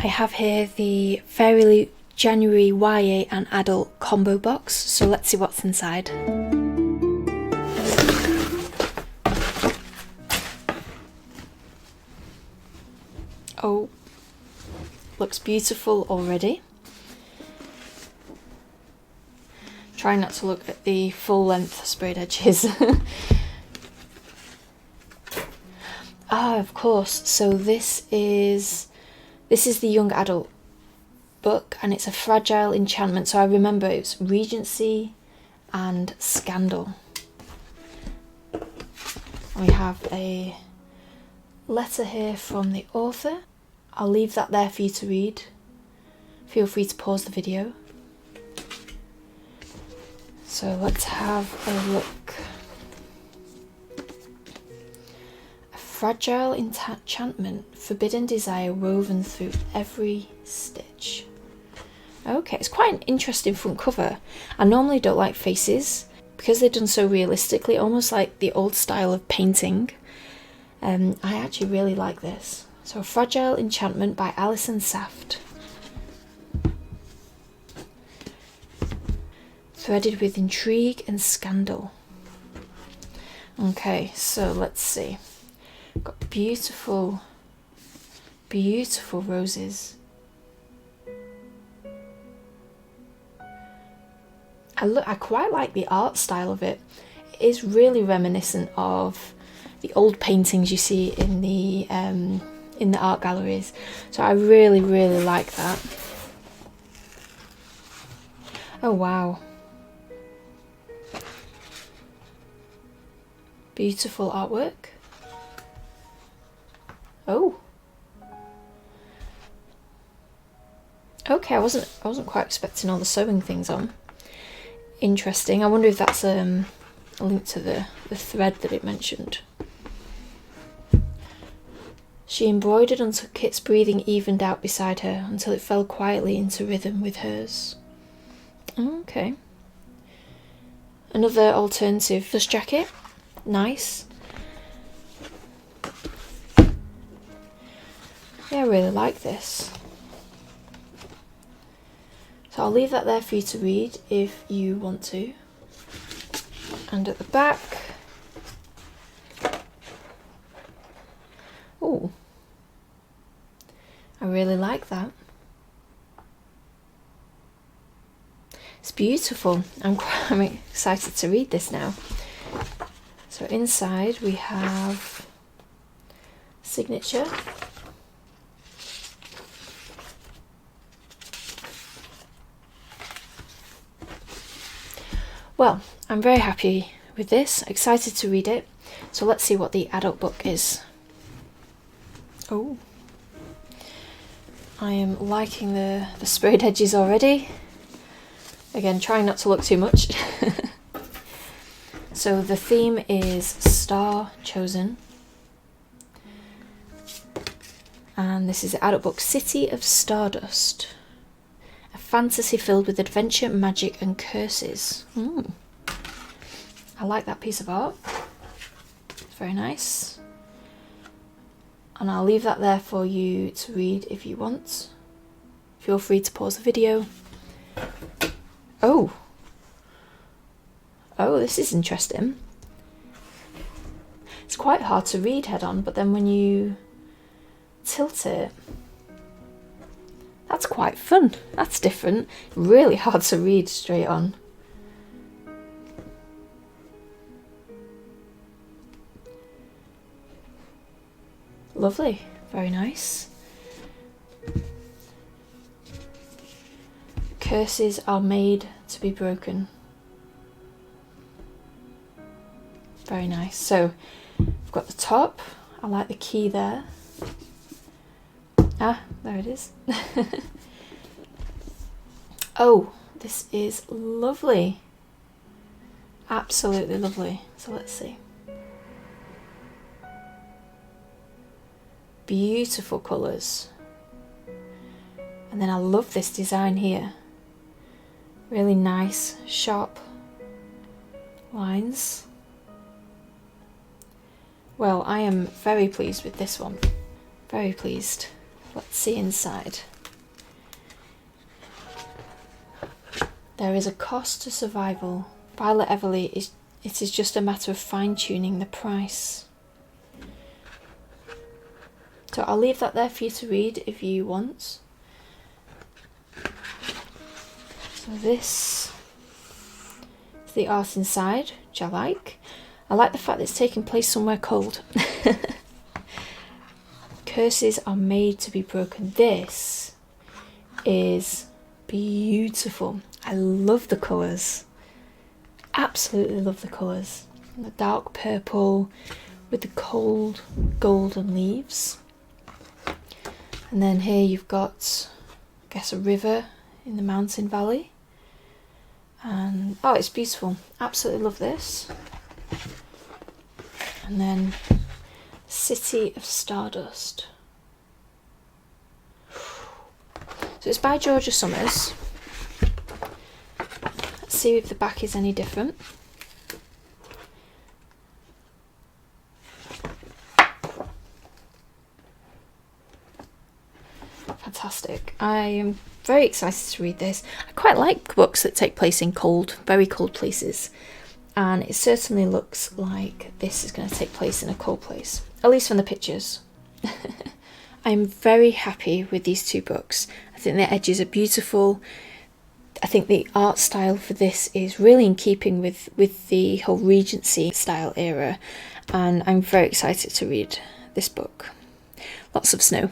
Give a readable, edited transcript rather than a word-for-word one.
I have here the Fairyloot January YA and Adult combo box, so let's see what's inside. Oh, looks beautiful already. Try not to look at the full length sprayed edges. Ah, of course. So this is the young adult book, and it's a fragile enchantment. So I remember it's Regency and Scandal. We have a letter here from the author. I'll leave that there for you to read. Feel free to pause the video. So let's have a look. A fragile enchantment, forbidden desire woven through every stitch. Okay, it's quite an interesting front cover. I normally don't like faces because they're done so realistically, almost like the old style of painting. I actually really like this. So, Fragile Enchantment by Alison Saft. Threaded with intrigue and scandal. Okay, so let's see. Got beautiful, beautiful roses. I quite like the art style of it. It is really reminiscent of the old paintings you see in the art galleries. So I really, really like that. Oh wow. Beautiful artwork. Oh. Okay, I wasn't quite expecting all the sewing things on. Interesting. I wonder if that's a link to the thread that it mentioned. She embroidered until Kit's breathing evened out beside her, until it fell quietly into rhythm with hers. Okay. Another alternative dust jacket. Nice. Yeah, I really like this. So I'll leave that there for you to read if you want to. And at the back, oh, I really like that. It's beautiful. I'm excited to read this now. So inside we have signature. Well, I'm very happy with this, excited to read it. So let's see what the adult book is. Oh, I am liking the sprayed edges already. Again, trying not to look too much. So the theme is Star Chosen. And this is the adult book, City of Stardust. A fantasy filled with adventure, magic and curses. I like that piece of art. It's very nice. And I'll leave that there for you to read if you want. Feel free to pause the video. Oh, this is interesting. It's quite hard to read head on, but then when you tilt it, that's quite fun. That's different. Really hard to read straight on. Lovely. Very nice. Curses are made to be broken. Very nice. So I've got the top. I like the key there. Ah, there it is. Oh, this is lovely. Absolutely lovely. So let's see. Beautiful colours. And then I love this design here. Really nice, sharp lines. Well, I am very pleased with this one. Very pleased. Let's see inside. There is a cost to survival. Violet Everly it is just a matter of fine-tuning the price. So I'll leave that there for you to read if you want. So this is the art inside, which I like. I like the fact that it's taking place somewhere cold. Curses are made to be broken. This is beautiful. I love the colours. Absolutely love the colours. The dark purple with the cold golden leaves. And then here you've got, I guess, a river in the mountain valley. And oh, it's beautiful. Absolutely love this. And then City of Stardust. So it's by Georgia Summers. Let's see if the back is any different. Fantastic. I am very excited to read this. I quite like books that take place in cold, very cold places. And it certainly looks like this is going to take place in a cold place, at least from the pictures. I'm very happy with these two books. I think the edges are beautiful. I think the art style for this is really in keeping with the whole regency style era, and I'm very excited to read this book. Lots of snow.